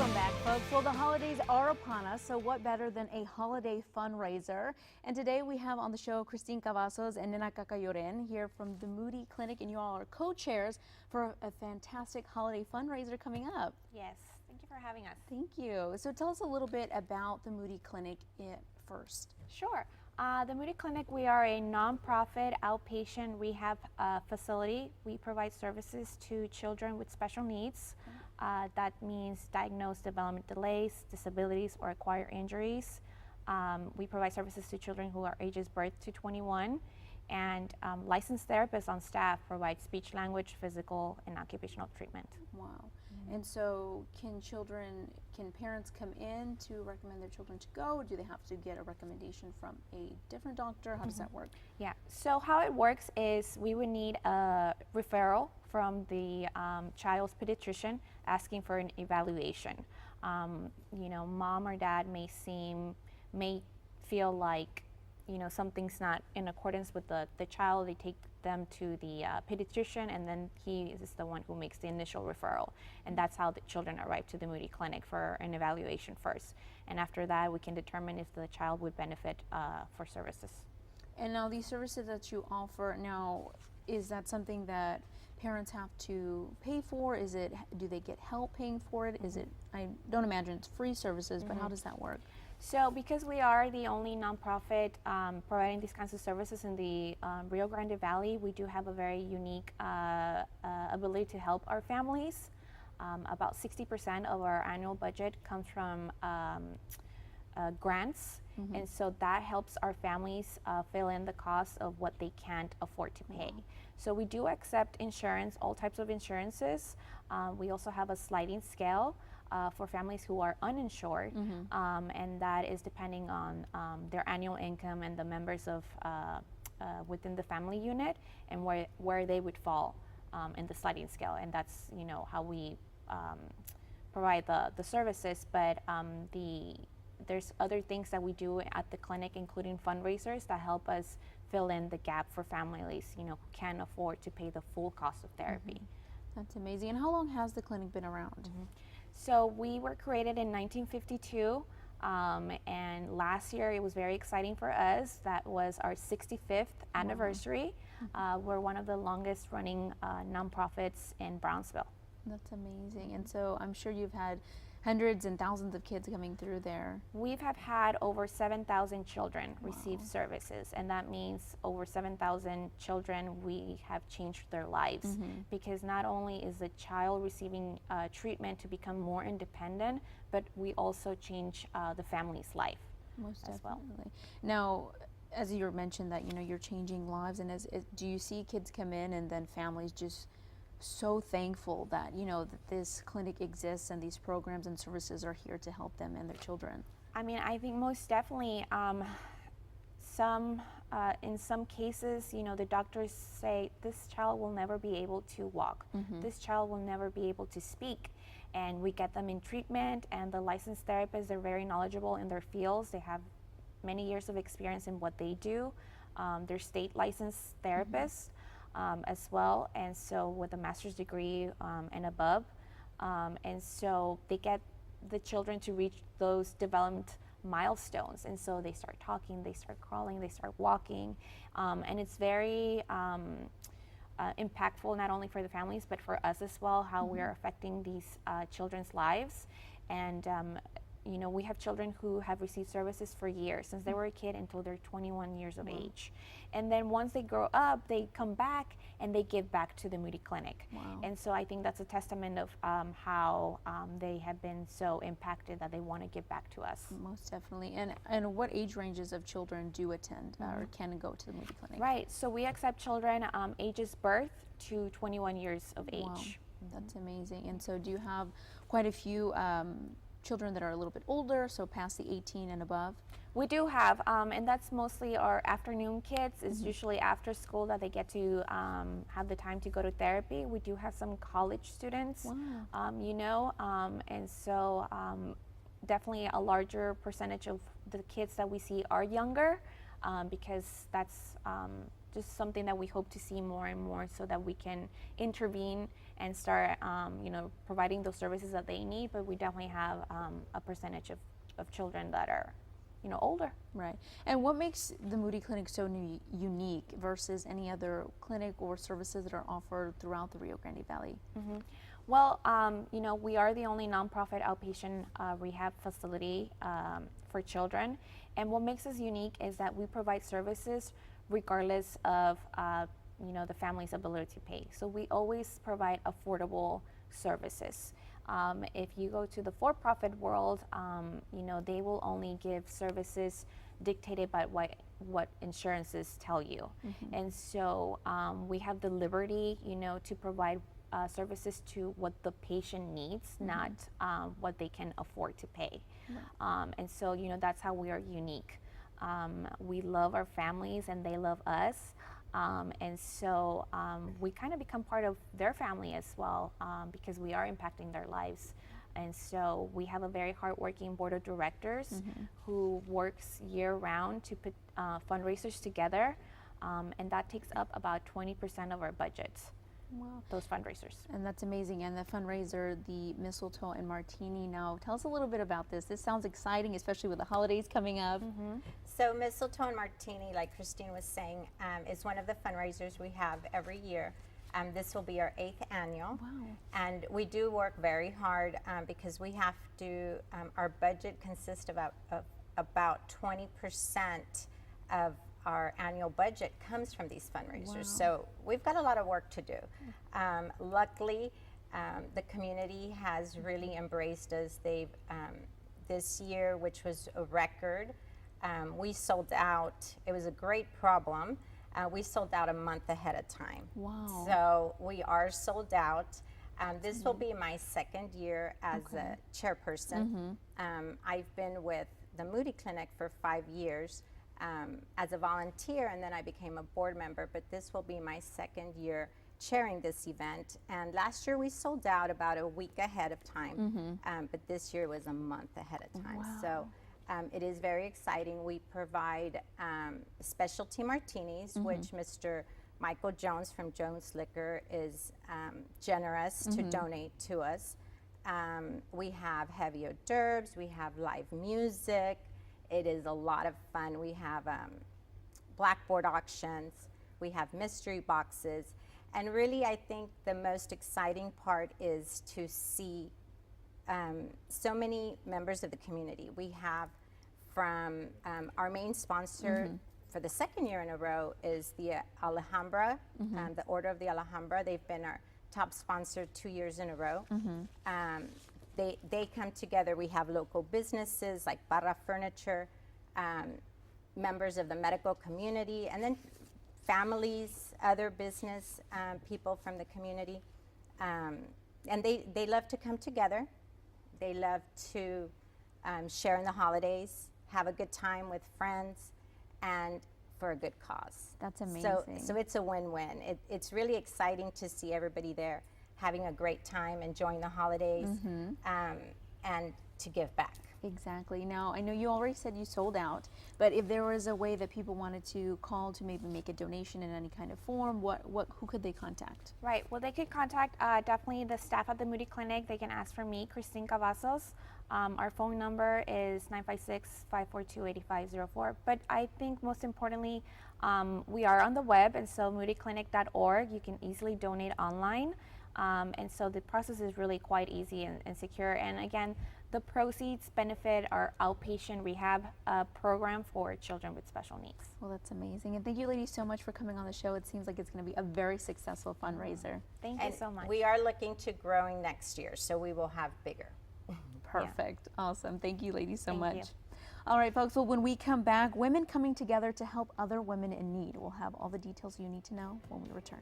Welcome back, folks. Well, the holidays are upon us, so what better than a holiday fundraiser? And today we have on the show Christine Cavazos and Nena Cacayoren here from the Moody Clinic, and you all are co-chairs for a fantastic holiday fundraiser coming up. Yes, thank you for having us. Thank you. So tell us a little bit about the Moody Clinic first. Sure. The Moody Clinic, we are a nonprofit outpatient rehab facility. We provide services to children with special needs. That means diagnosed development delays, disabilities, or acquired injuries. We provide services to children who are ages birth to 21, and licensed therapists on staff provide speech, language, physical, and occupational treatment. Wow. And so can parents come in to recommend their children to go, or do they have to get a recommendation from a different doctor? How does that work? Yeah, so how it works is we would need a referral from the child's pediatrician asking for an evaluation. You know, mom or dad may feel like, you know, something's not in accordance with the child. They take them to the pediatrician, and then he is the one who makes the initial referral. And that's how the children arrive to the Moody Clinic for an evaluation first. And after that, we can determine if the child would benefit for services. And now these services that you offer now, is that something that parents have to pay for? Do they get help paying for it? Is it, I don't imagine it's free services, but how does that work? So because we are the only nonprofit providing these kinds of services in the Rio Grande Valley, we do have a very unique ability to help our families. About 60% of our annual budget comes from grants, and so that helps our families fill in the cost of what they can't afford to pay. So we do accept insurance, all types of insurances. We also have a sliding scale for families who are uninsured, and that is depending on their annual income and the members of within the family unit, and where they would fall in the sliding scale. And that's, you know, how we provide the services. But there's other things that we do at the clinic, including fundraisers that help us fill in the gap for families, you know, who can't afford to pay the full cost of therapy. That's amazing. And how long has the clinic been around? So we were created in 1952, and last year it was very exciting for us. That was our 65th anniversary. We're one of the longest running nonprofits in Brownsville. That's amazing. And so I'm sure you've had hundreds and thousands of kids coming through there. We have had over 7,000 children receive services, and that means over 7,000 children we have changed their lives, because not only is the child receiving treatment to become more independent, but we also change the family's life. Most as well. Now, as you mentioned that, you know, you're changing lives, and do you see kids come in and then families just so thankful that, you know, that this clinic exists and these programs and services are here to help them and their children? I mean, I think most definitely in some cases, you know, the doctors say this child will never be able to walk. This child will never be able to speak. And we get them in treatment, and the licensed therapists are very knowledgeable in their fields. They have many years of experience in what they do. They're state licensed therapists. As well, and so with a master's degree and above, and so they get the children to reach those development milestones, and so they start talking, they start crawling, they start walking, and it's very impactful not only for the families but for us as well, how we are affecting these children's lives. And you know, we have children who have received services for years, since they were a kid until they're 21 years of age. And then once they grow up, they come back and they give back to the Moody Clinic. And so I think that's a testament of how they have been so impacted that they want to give back to us. Most definitely. And what age ranges of children do attend or can go to the Moody Clinic? Right, so we accept children ages birth to 21 years of age. That's amazing. And so do you have quite a few children that are a little bit older, so past the 18 and above? We do have, and that's mostly our afternoon kids. It's usually after school that they get to have the time to go to therapy. We do have some college students, you know, and so definitely a larger percentage of the kids that we see are younger, because that's just something that we hope to see more and more, so that we can intervene and start, providing those services that they need. But we definitely have a percentage of children that are, older. Right. And what makes the Moody Clinic so unique versus any other clinic or services that are offered throughout the Rio Grande Valley? Mm-hmm. Well, we are the only nonprofit outpatient rehab facility for children. And what makes us unique is that we provide services regardless of, the family's ability to pay. So we always provide affordable services. If you go to the for-profit world, they will only give services dictated by what insurances tell you. Mm-hmm. And so we have the liberty, to provide services to what the patient needs, mm-hmm. not what they can afford to pay. Right. And so, that's how we are unique. We love our families and they love us. And so we kind of become part of their family as well, because we are impacting their lives. And so we have a very hardworking board of directors, mm-hmm. who works year round to put fundraisers together. And that takes up about 20% of our budgets. Wow. Those fundraisers. And that's amazing. And the fundraiser, the Mistletoe and Martini. Now, tell us a little bit about this. This sounds exciting, especially with the holidays coming up. Mm-hmm. So Mistletoe and Martini, like Christine was saying, is one of the fundraisers we have every year. This will be our 8th annual. Wow. And we do work very hard because we have to, our budget consists of about 20% of our annual budget comes from these fundraisers. Wow. So we've got a lot of work to do. Luckily, the community has really embraced us. They've, this year, which was a record, we sold out. It was a great problem. We sold out a month ahead of time. Wow. So we are sold out. This will be my second year as a chairperson. Mm-hmm. I've been with the Moody Clinic for 5 years. As a volunteer, and then I became a board member, but this will be my second year chairing this event. And last year we sold out about a week ahead of time, mm-hmm. But this year was a month ahead of time. Wow. So it is very exciting. We provide specialty martinis, mm-hmm. which Mr. Michael Jones from Jones Liquor is generous mm-hmm. to donate to us. We have heavy hors d'oeuvres, we have live music. It is a lot of fun. We have blackboard auctions, we have mystery boxes, and really I think the most exciting part is to see so many members of the community. We have from our main sponsor mm-hmm. for the second year in a row is the Alhambra, mm-hmm. The Order of the Alhambra. They've been our top sponsor 2 years in a row. Mm-hmm. They come together. We have local businesses like Barra Furniture, members of the medical community, and then families, other business people from the community. And they love to come together. They love to share in the holidays, have a good time with friends, and for a good cause. That's amazing. So it's a win-win. It's really exciting to see everybody there having a great time, enjoying the holidays, mm-hmm. And to give back. Exactly. Now, I know you already said you sold out, but if there was a way that people wanted to call to maybe make a donation in any kind of form, who could they contact? Right. Well, they could contact definitely the staff at the Moody Clinic. They can ask for me, Christine Cavazos. Our phone number is 956-542-8504. But I think most importantly, we are on the web, and so moodyclinic.org. You can easily donate online. And so the process is really quite easy and secure. And again, the proceeds benefit our outpatient rehab program for children with special needs. Well, that's amazing. And thank you, ladies, so much for coming on the show. It seems like it's going to be a very successful fundraiser. Thank you so much. We are looking to growing next year, so we will have bigger. Perfect. Yeah. Awesome. Thank you, ladies, so Thank much. You. All right, folks. Well, when we come back, women coming together to help other women in need. We'll have all the details you need to know when we return.